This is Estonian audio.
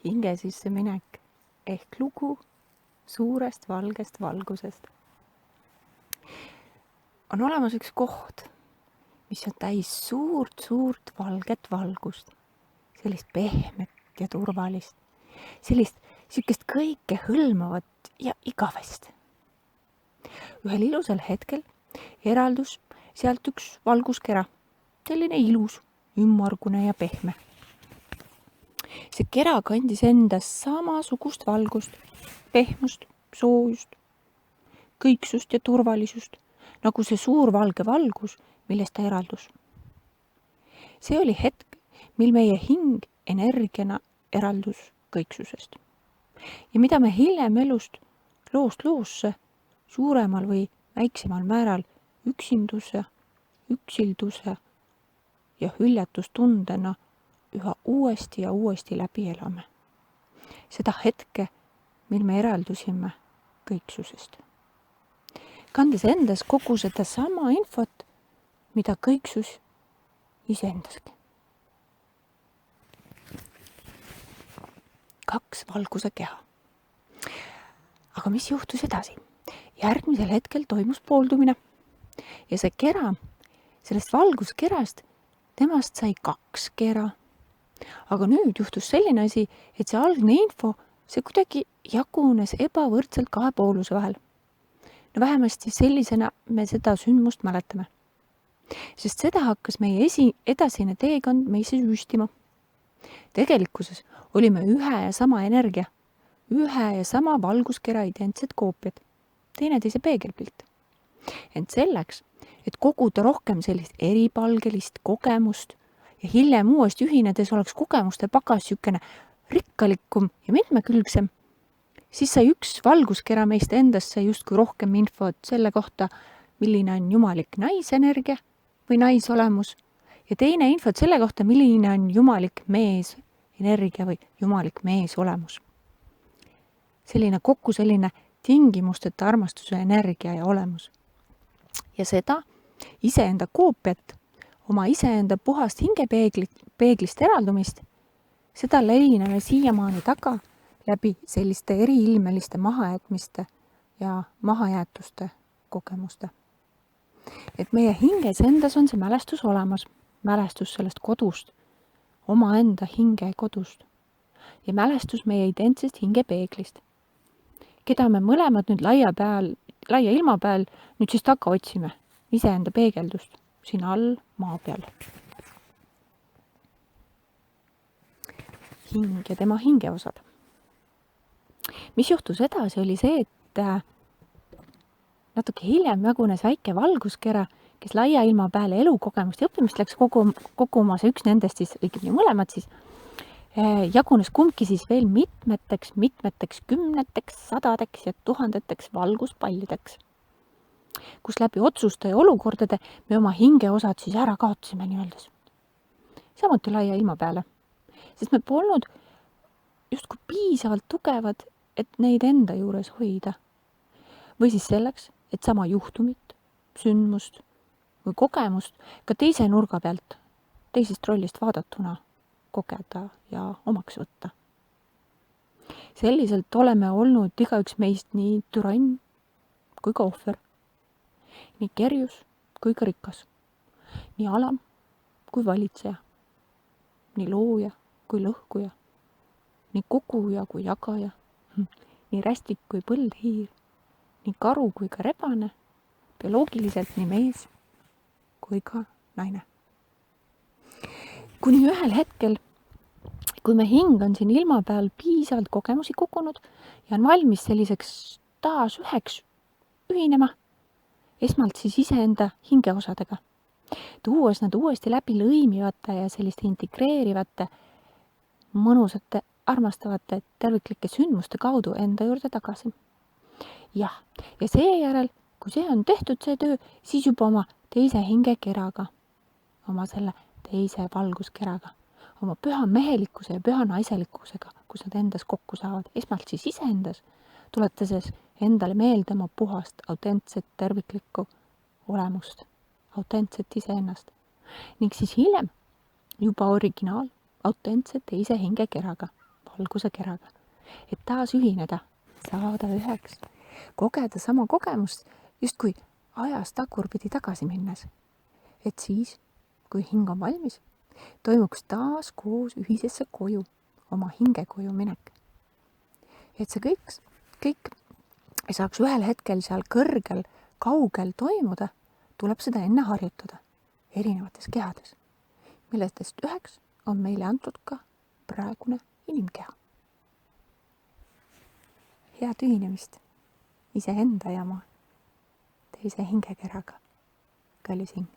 hinge sisse minek ehk lugu suurest valgest valgusest. On olemas üks koht, mis on täis suurt valget valgust, sellist pehmet ja turvalist, sihukest kõike hõlmavat ja igavest. Ühel ilusal hetkel eraldus sealt üks valguskera, selline ilus, ümmargune ja pehme. See kera kandis endas samasugust valgust, pehmust, soojust, kõiksust ja turvalisust, nagu see suur valge valgus, millest ta eraldus. See oli hetk, mil meie hing energiana eraldus kõiksusest. Ja mida me hiljem elust loost loosse suuremal või väiksemal määral üksilduse ja hüljatustundena üha uuesti ja uuesti läbi elame. Seda hetke, mil me eraldusime kõiksusest. Kandes endas kogu seda sama infot, mida kõiksus iseendaski. 2 valguse keha. Aga mis juhtus edasi? Järgmisel hetkel toimus pooldumine ja see kera, sellest valguskerast, temast sai 2 kera. Aga nüüd juhtus selline asi, et see algne info, see kuidagi jagunes ebavõrdselt 2 pooluse vahel. No vähemasti sellisena me seda sündmust mäletame. Sest seda hakkas meie edasine teekond meisse süstima. Tegelikkuses olime ühe ja sama energia, ühe ja sama valguskera identsed koopiad, teineteise peegelpilt. Ent selleks, et koguda rohkem sellist eripalgelist kogemust ja hiljem uuesti ühinedes oleks kogemuste pagas sükene rikkalikum ja mitmekülgsem, siis sai üks valguskera meist endasse justkui rohkem infot selle kohta, milline on jumalik naisenergia või naisolemus ja teine infot selle kohta, milline on jumalik meesenergia või jumalik meesolemus. Selline tingimusteta armastuse energia ja olemus. Ja seda iseenda koopiat, oma iseenda puhast hingepeeglist eraldumist, seda leiname siiamaani taga läbi selliste eriilmeliste mahajätmiste ja mahajäetuste kogemuste. Et meie hinges endas on see mälestus olemas, mälestus sellest kodust, omaenda hinge kodust ja mälestus meie identsest hingepeeglist, keda me mõlemad nüüd laia ilma peal nüüd siis taga otsime, iseenda peegeldust siin all maa peal. Hing ja tema hingeosad. Mis juhtus edasi, oli see, et natuke hiljem jagunes väike valguskera, kes laia ilma peale elukogemust ja õppimist läks koguma, see üks nendest siis, õigemini mõlemad siis, jagunes kumbki siis veel mitmeteks, 10, 100 ja 1000 valguspallideks, kus läbi otsuste ja olukordade me oma hingeosad siis ära kaotasime nii-öeldes. Samuti laia ilma peale, sest me polnud justkui piisavalt tugevad, et neid enda juures hoida. Või siis selleks, et sama juhtumit, sündmust või kogemust ka teise nurga pealt, teisest rollist vaadatuna kogeda ja omaks võtta. Selliselt oleme olnud igaüks meist nii türann kui ka ohver, nii kerjus kui ka rikas, nii alam kui valitseja, nii looja kui lõhkuja, nii koguja kui jagaja, nii rästik kui põldhiir, nii karu kui ka rebane, bioloogiliselt nii mees kui ka naine. Kuni ühel hetkel, kui me hing on siin ilma peal piisavalt kogemusi kogunud ja on valmis selliseks taas üheks ühinema, esmalt siis iseenda hingeosadega, tuues nad uuesti läbi lõimivate ja selliste integreerivate, mõnusate, armastavate, terviklike sündmuste kaudu enda juurde tagasi. Ja seejärel, kui see on tehtud, see töö, siis juba oma teise hingekeraga, oma selle teise valguskeraga, oma püha mehelikkuse ja püha naiselikkusega, kus nad endas kokku saavad. Esmalt siis iseendas, tuletades endale meelde oma puhast, autentset, terviklikku olemust, autentset iseennast. Ning siis hiljem juba originaal, autentse teise hingekeraga, valguse keraga, et taas ühineda, saada üheks, kogeda sama kogemust, justkui ajas tagurpidi tagasi minnes. Et siis, kui hing on valmis, toimuks taas koos ühisesse koju, oma hingekoju minek. Et see kõik saaks ühel hetkel seal kõrgel, kaugel toimuda, tuleb seda enne harjutada erinevates kehades, millestest üheks on meile antud ka praegune inimkeha. Head ühinemist iseenda ja oma teise hingekeraga, kallis hing.